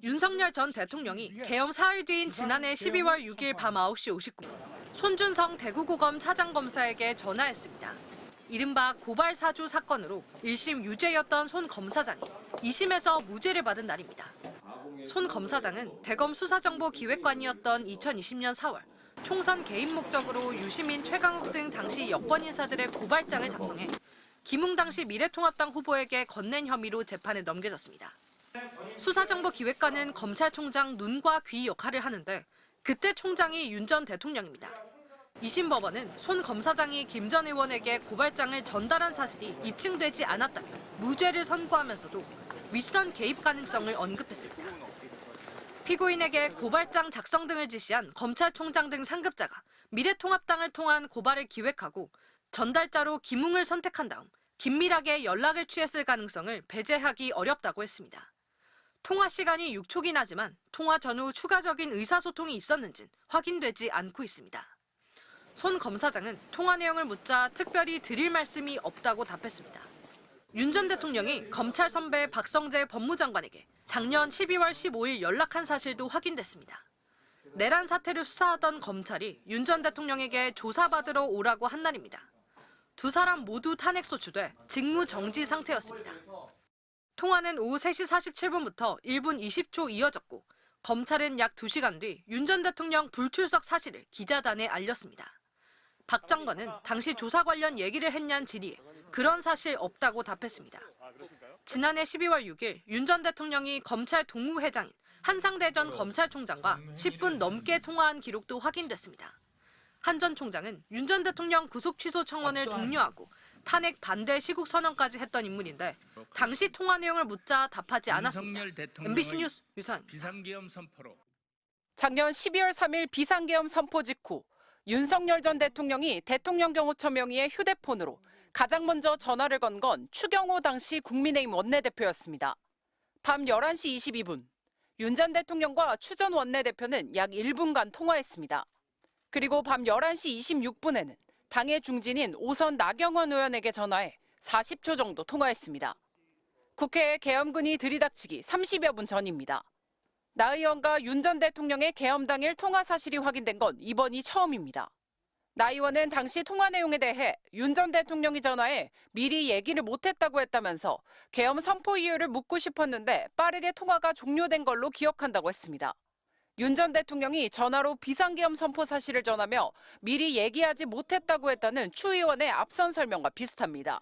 윤석열 전 대통령이 계엄 사흘 뒤인 지난해 12월 6일 밤 9시 59분 손준성 대구고검 차장검사에게 전화했습니다. 이른바 고발 사주 사건으로 1심 유죄였던 손 검사장이 2심에서 무죄를 받은 날입니다. 손 검사장은 대검 수사정보기획관이었던 2020년 4월 총선 개입 목적으로 유시민, 최강욱 등 당시 여권 인사들의 고발장을 작성해 김웅 당시 미래통합당 후보에게 건넨 혐의로 재판에 넘겨졌습니다. 수사정보기획관은 검찰총장 눈과 귀 역할을 하는데 그때 총장이 윤 전 대통령입니다. 2심 법원은 손 검사장이 김 전 의원에게 고발장을 전달한 사실이 입증되지 않았다며 무죄를 선고하면서도 윗선 개입 가능성을 언급했습니다. 피고인에게 고발장 작성 등을 지시한 검찰총장 등 상급자가 미래통합당을 통한 고발을 기획하고 전달자로 김웅을 선택한 다음 긴밀하게 연락을 취했을 가능성을 배제하기 어렵다고 했습니다. 통화 시간이 6초긴 하지만 통화 전후 추가적인 의사소통이 있었는지는 확인되지 않고 있습니다. 손 검사장은 통화 내용을 묻자 특별히 드릴 말씀이 없다고 답했습니다. 윤 전 대통령이 검찰 선배 박성재 법무장관에게 작년 12월 15일 연락한 사실도 확인됐습니다. 내란 사태를 수사하던 검찰이 윤 전 대통령에게 조사받으러 오라고 한 날입니다. 두 사람 모두 탄핵 소추돼 직무 정지 상태였습니다. 통화는 오후 3시 47분부터 1분 20초 이어졌고 검찰은 약 2시간 뒤 윤 전 대통령 불출석 사실을 기자단에 알렸습니다. 박 장관은 당시 조사 관련 얘기를 했냐는 질의에 그런 사실 없다고 답했습니다. 지난해 12월 6일 윤 전 대통령이 검찰 동우회장인 한상대 전 검찰총장과 10분 넘게 통화한 기록도 확인됐습니다. 한 전 총장은 윤 전 대통령 구속 취소 청원을 독려하고 탄핵 반대 시국 선언까지 했던 인물인데 당시 통화 내용을 묻자 답하지 않았습니다. MBC 뉴스 유선. 작년 12월 3일 비상계엄 선포 직후 윤석열 전 대통령이 대통령 경호처 명의의 휴대폰으로 가장 먼저 전화를 건 건 추경호 당시 국민의힘 원내대표였습니다. 밤 11시 22분, 윤 전 대통령과 추 전 원내대표는 약 1분간 통화했습니다. 그리고 밤 11시 26분에는 당의 중진인 오선 나경원 의원에게 전화해 40초 정도 통화했습니다. 국회에 계엄군이 들이닥치기 30여 분 전입니다. 나 의원과 윤 전 대통령의 계엄 당일 통화 사실이 확인된 건 이번이 처음입니다. 나 의원은 당시 통화 내용에 대해 윤 전 대통령이 전화해 미리 얘기를 못했다고 했다면서 계엄 선포 이유를 묻고 싶었는데 빠르게 통화가 종료된 걸로 기억한다고 했습니다. 윤 전 대통령이 전화로 비상계엄 선포 사실을 전하며 미리 얘기하지 못했다고 했다는 추 의원의 앞선 설명과 비슷합니다.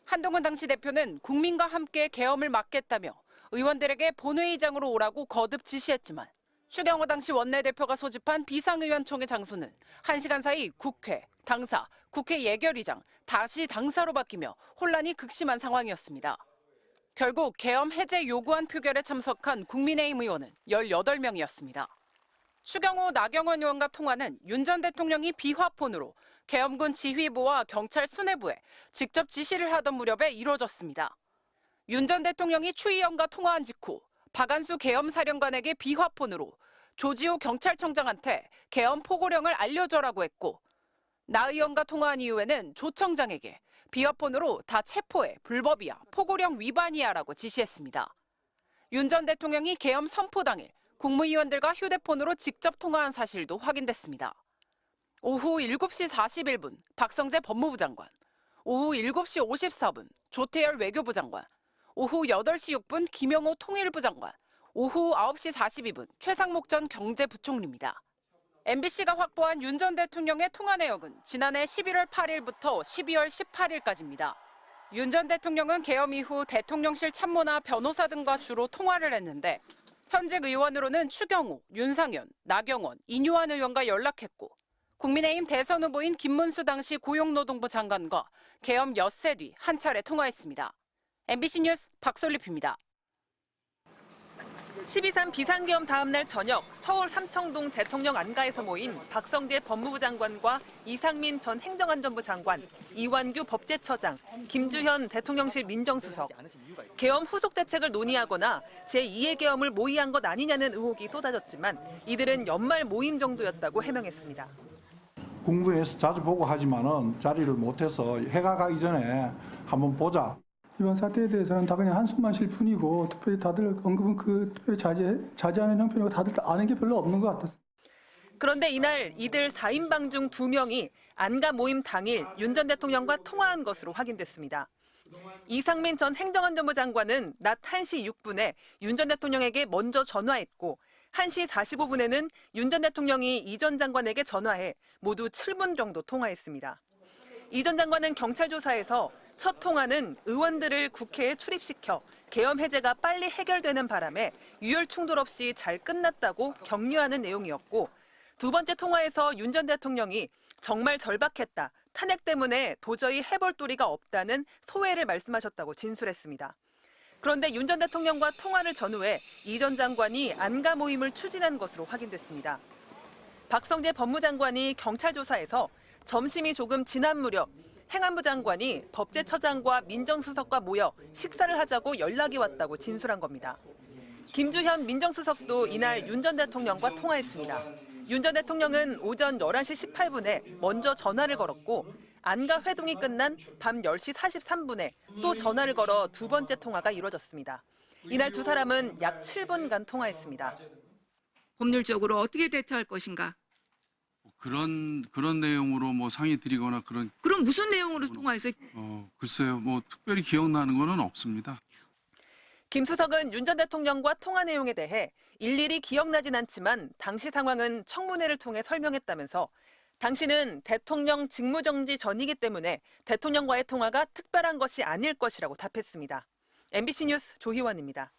한동훈 당시 대표는 국민과 함께 계엄을 막겠다며 의원들에게 본회의장으로 오라고 거듭 지시했지만 추경호 당시 원내대표가 소집한 비상의원총회 장소는 1시간 사이 국회, 당사, 국회 예결위장, 다시 당사로 바뀌며 혼란이 극심한 상황이었습니다. 결국 계엄 해제 요구안 표결에 참석한 국민의힘 의원은 18명이었습니다. 추경호, 나경원 의원과 통화는 윤 전 대통령이 비화폰으로 계엄군 지휘부와 경찰 수뇌부에 직접 지시를 하던 무렵에 이루어졌습니다. 윤 전 대통령이 추 의원과 통화한 직후 박안수 계엄사령관에게 비화폰으로 조지호 경찰청장한테 계엄 포고령을 알려줘라고 했고 나 의원과 통화한 이후에는 조 청장에게 비화폰으로 다 체포해 불법이야, 포고령 위반이야라고 지시했습니다. 윤 전 대통령이 계엄 선포 당일 국무위원들과 휴대폰으로 직접 통화한 사실도 확인됐습니다. 오후 7시 41분 박성재 법무부 장관, 오후 7시 54분 조태열 외교부 장관, 오후 8시 6분 김영호 통일부 장관, 오후 9시 42분 최상목 전 경제부총리입니다. MBC가 확보한 윤 전 대통령의 통화 내역은 지난해 11월 8일부터 12월 18일까지입니다. 윤 전 대통령은 계엄 이후 대통령실 참모나 변호사 등과 주로 통화를 했는데 현직 의원으로는 추경호, 윤상현, 나경원, 인유한 의원과 연락했고 국민의힘 대선 후보인 김문수 당시 고용노동부 장관과 계엄 엿새 뒤 한 차례 통화했습니다. MBC 뉴스 박솔립입니다. 12.3 비상계엄 다음 날 저녁 서울 삼청동 대통령 안가에서 모인 박성재 법무부 장관과 이상민 전 행정안전부 장관, 이완규 법제처장, 김주현 대통령실 민정수석. 계엄 후속 대책을 논의하거나 제2의 계엄을 모의한 것 아니냐는 의혹이 쏟아졌지만 이들은 연말 모임 정도였다고 해명했습니다. 국무회의에서 자주 보고 하지만은 자리를 못해서 해가 가기 전에 한번 보자. 이번 사태에 대해서는 다 그냥 한숨만 쉴 뿐이고 특별히 다들 언급은 특별히 자제하는 형편이고 다들 아는 게 별로 없는 것 같았습니다. 그런데 이날 이들 4인방 중 2명이 안가 모임 당일 윤 전 대통령과 통화한 것으로 확인됐습니다. 이상민 전 행정안전부 장관은 낮 1시 6분에 윤 전 대통령에게 먼저 전화했고 1시 45분에는 윤 전 대통령이 이 전 장관에게 전화해 모두 7분 정도 통화했습니다. 이 전 장관은 경찰 조사에서 첫 통화는 의원들을 국회에 출입시켜 계엄 해제가 빨리 해결되는 바람에 유혈 충돌 없이 잘 끝났다고 격려하는 내용이었고 두 번째 통화에서 윤 전 대통령이 정말 절박했다. 탄핵 때문에 도저히 해볼 도리가 없다는 소회를 말씀하셨다고 진술했습니다. 그런데 윤 전 대통령과 통화를 전후해 이 전 장관이 안가 모임을 추진한 것으로 확인됐습니다. 박성재 법무장관이 경찰 조사에서 점심이 조금 지난 무렵 행안부 장관이 법제처장과 민정수석과 모여 식사를 하자고 연락이 왔다고 진술한 겁니다. 김주현 민정수석도 이날 윤 전 대통령과 통화했습니다. 윤 전 대통령은 오전 11시 18분에 먼저 전화를 걸었고 안가 회동이 끝난 밤 10시 43분에 또 전화를 걸어 두 번째 통화가 이루어졌습니다. 이날 두 사람은 약 7분간 통화했습니다. 법률적으로 어떻게 대처할 것인가? 그런 내용으로 뭐 상의 드리거나 그런 그럼 무슨 내용으로 통화해서 글쎄요 뭐 특별히 기억나는 거는 없습니다. 김 수석은 윤 전 대통령과 통화 내용에 대해 일일이 기억나진 않지만 당시 상황은 청문회를 통해 설명했다면서 당시는 대통령 직무정지 전이기 때문에 대통령과의 통화가 특별한 것이 아닐 것이라고 답했습니다. MBC 뉴스 조희원입니다.